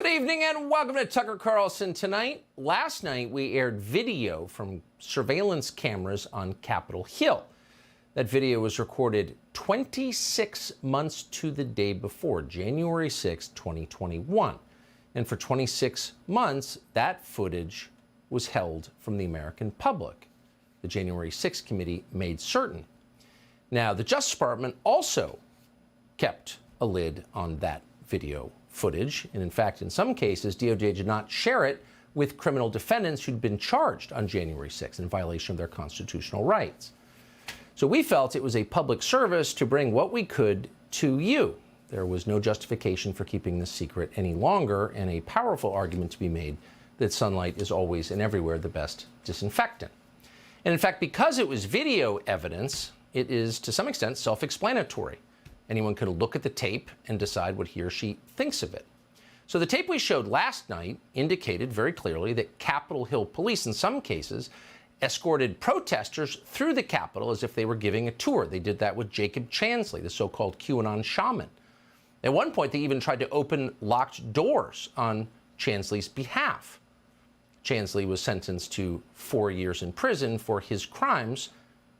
evening and welcome to Tucker Carlson Tonight. Last night we aired video from surveillance cameras on Capitol Hill. That video was recorded 26 months to the day before, January 6, 2021. And for 26 months, that footage was held from the American public. The January 6th committee made certain. Now, the Justice Department also kept a lid on that video footage. And in fact, in some cases, DOJ did not share it with criminal defendants who'd been charged on January 6th in violation of their constitutional rights. So we felt it was a public service to bring what we could to you. There was no justification for keeping this secret any longer, and a powerful argument to be made that sunlight is always and everywhere the best disinfectant. And in fact, because it was video evidence, it is to some extent self-explanatory. Anyone can look at the tape and decide what he or she thinks of it. So the tape we showed last night indicated very clearly that Capitol Hill police, in some cases, escorted protesters through the Capitol as if they were giving a tour. They did that with Jacob Chansley, the so-called QAnon shaman. At one point, they even tried to open locked doors on Chansley's behalf. Chansley was sentenced to 4 years in prison for his crimes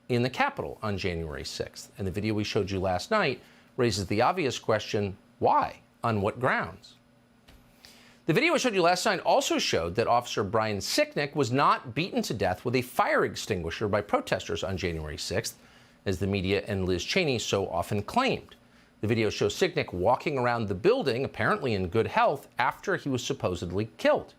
in the Capitol on January 6th. And the video we showed you last night raises the obvious question, why? On what grounds? The video I showed you last night also showed that Officer Brian Sicknick was not beaten to death with a fire extinguisher by protesters on January 6th, as the media and Liz Cheney so often claimed. The video shows Sicknick walking around the building, apparently in good health, after he was supposedly killed.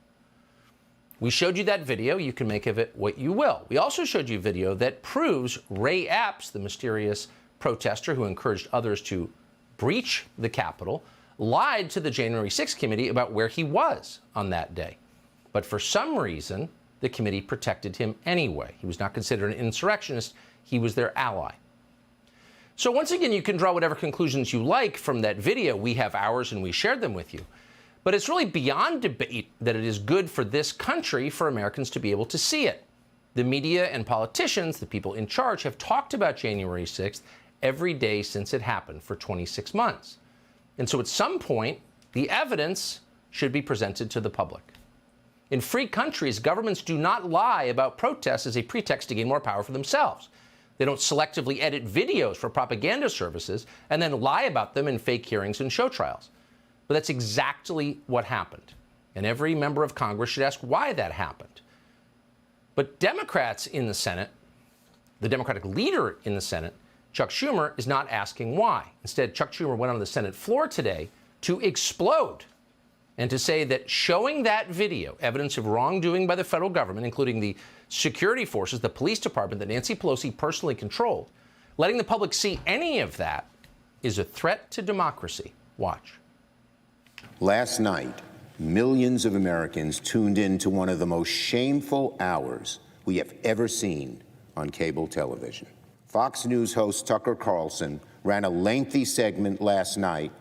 We showed you that video. You can make of it what you will. We also showed you video that proves Ray Epps, the mysterious protester who encouraged others to breach the Capitol, lied to the January 6th committee about where he was on that day. But for some reason, the committee protected him anyway. He was not considered an insurrectionist. He was their ally. So once again, you can draw whatever conclusions you like from that video. We have ours and we shared them with you. But it's really beyond debate that it is good for this country for Americans to be able to see it. The media and politicians, the people in charge, have talked about January 6th every day since it happened for 26 months. And so at some point, the evidence should be presented to the public. In free countries, governments do not lie about protests as a pretext to gain more power for themselves. They don't selectively edit videos for propaganda services and then lie about them in fake hearings and show trials. But that's exactly what happened. And every member of Congress should ask why that happened. But Democrats in the Senate, the Democratic leader in the Senate, Chuck Schumer, is not asking why. Instead, Chuck Schumer went on the Senate floor today to explode and to say that showing that video, evidence of wrongdoing by the federal government, including the security forces, the police department that Nancy Pelosi personally controlled, letting the public see any of that is a threat to democracy. Watch. Last night, millions of Americans tuned in to one of the most shameful hours we have ever seen on cable television. Fox News host Tucker Carlson ran a lengthy segment last night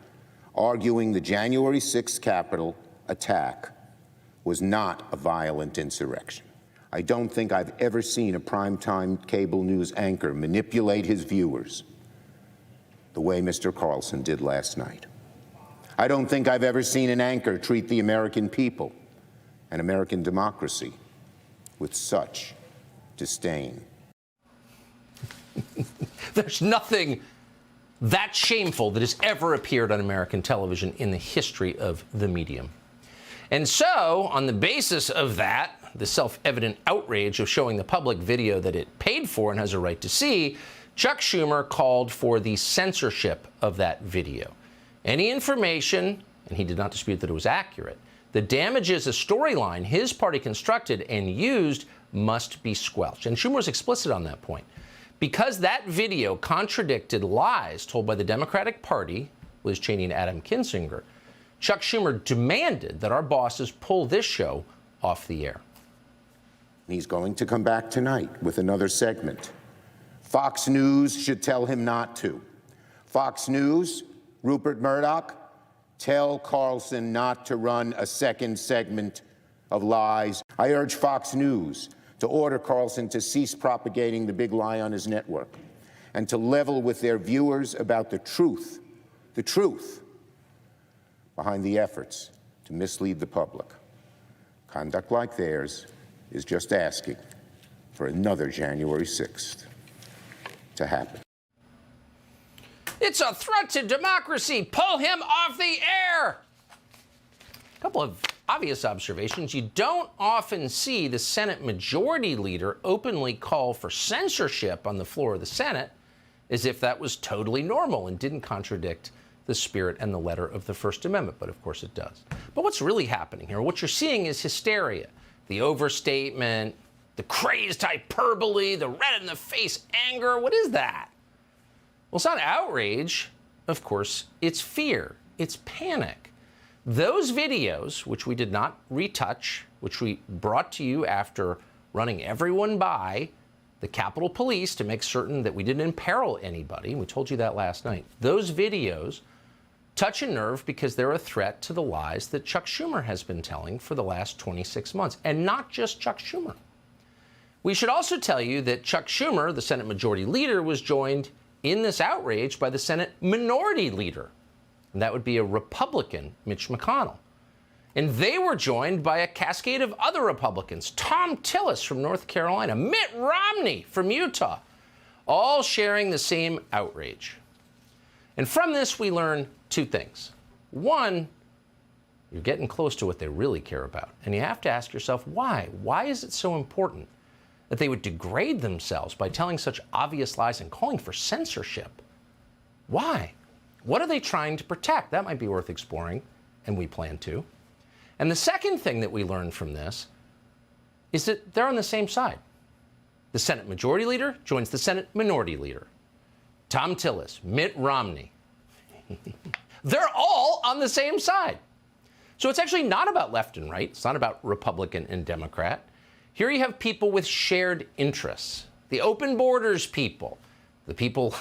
arguing the January 6th Capitol attack was not a violent insurrection. I don't think I've ever seen a primetime cable news anchor manipulate his viewers the way Mr. Carlson did last night. I don't think I've ever seen an anchor treat the American people and American democracy with such disdain. There's nothing that shameful that has ever appeared on American television in the history of the medium. And so, on the basis of that, the self-evident outrage of showing the public video that it paid for and has a right to see, Chuck Schumer called for the censorship of that video. Any information, and he did not dispute that it was accurate, that damages a storyline his party constructed and used must be squelched. And Schumer was explicit on that point. Because that video contradicted lies told by the Democratic Party, Liz Cheney and Adam Kinzinger, Chuck Schumer demanded that our bosses pull this show off the air. He's going to come back tonight with another segment. Fox News should tell him not to. Fox News, Rupert Murdoch, tell Carlson not to run a second segment of lies. I urge Fox News to order Carlson to cease propagating the big lie on his network and to level with their viewers about the truth behind the efforts to mislead the public. Conduct like theirs is just asking for another January 6th to happen. It's a threat to democracy. Pull him off the air. A couple of obvious observations. You don't often see the Senate Majority Leader openly call for censorship on the floor of the Senate, as if that was totally normal and didn't contradict the spirit and the letter of the First Amendment, but of course it does. But what's really happening here, what you're seeing is hysteria, the overstatement, the crazed hyperbole, the red-in-the-face anger. What is that? Well, it's not outrage, of course, it's fear, it's panic. Those videos, which we did not retouch, which we brought to you after running everyone by the Capitol Police to make certain that we didn't imperil anybody, we told you that last night. Those videos touch a nerve because they're a threat to the lies that Chuck Schumer has been telling for the last 26 months, and not just Chuck Schumer. We should also tell you that Chuck Schumer, the Senate Majority Leader, was joined in this outrage by the Senate Minority Leader, and that would be a Republican, Mitch McConnell. And they were joined by a cascade of other Republicans, Tom Tillis from North Carolina, Mitt Romney from Utah, all sharing the same outrage. And from this, we learn two things. One, you're getting close to what they really care about. And you have to ask yourself, why? Why is it so important that they would degrade themselves by telling such obvious lies and calling for censorship? Why? What are they trying to protect? That might be worth exploring, and we plan to. And the second thing that we learned from this is that they're on the same side. The Senate Majority Leader joins the Senate Minority Leader. Tom Tillis, Mitt Romney. They're all on the same side. So it's actually not about left and right. It's not about Republican and Democrat. Here you have people with shared interests. The open borders people. The people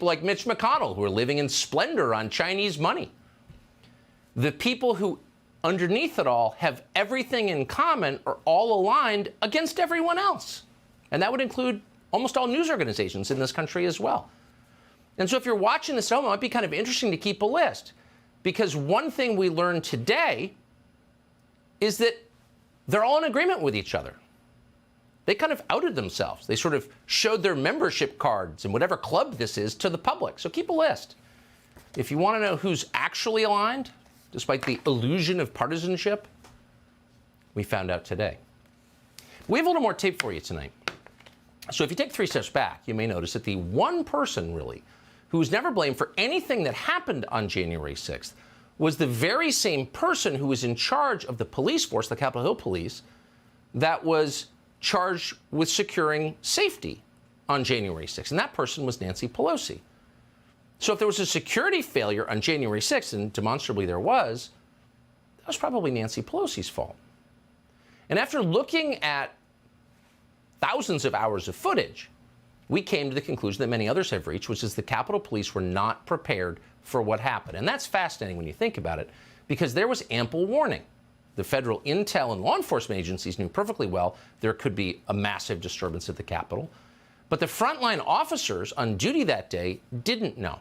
like Mitch McConnell who are living in splendor on Chinese money. The people who, underneath it all, have everything in common, are all aligned against everyone else. And that would include almost all news organizations in this country as well. And so if you're watching this at home, it might be kind of interesting to keep a list. Because one thing we learned today is that they're all in agreement with each other. They kind of outed themselves. They sort of showed their membership cards in whatever club this is to the public. So keep a list. If you want to know who's actually aligned, despite the illusion of partisanship, we found out today. We have a little more tape for you tonight. So if you take 3 steps back, you may notice that the one person, really, who was never blamed for anything that happened on January 6th was the very same person who was in charge of the police force, the Capitol Hill Police, that was charged with securing safety on January 6th. And that person was Nancy Pelosi. So if there was a security failure on January 6th, and demonstrably there was, that was probably Nancy Pelosi's fault. And after looking at thousands of hours of footage, we came to the conclusion that many others have reached, which is the Capitol Police were not prepared for what happened. And that's fascinating when you think about it, because there was ample warning. The federal intel and law enforcement agencies knew perfectly well there could be a massive disturbance at the Capitol. But the frontline officers on duty that day didn't know.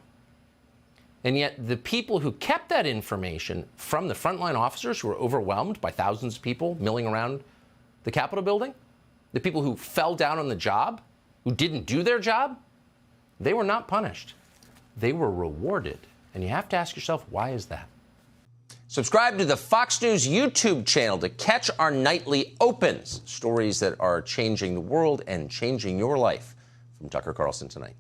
And yet the people who kept that information from the frontline officers who were overwhelmed by thousands of people milling around the Capitol building, the people who fell down on the job, who didn't do their job, they were not punished. They were rewarded. And you have to ask yourself, why is that? Subscribe to the Fox News YouTube channel to catch our nightly opens, stories that are changing the world and changing your life. From Tucker Carlson Tonight.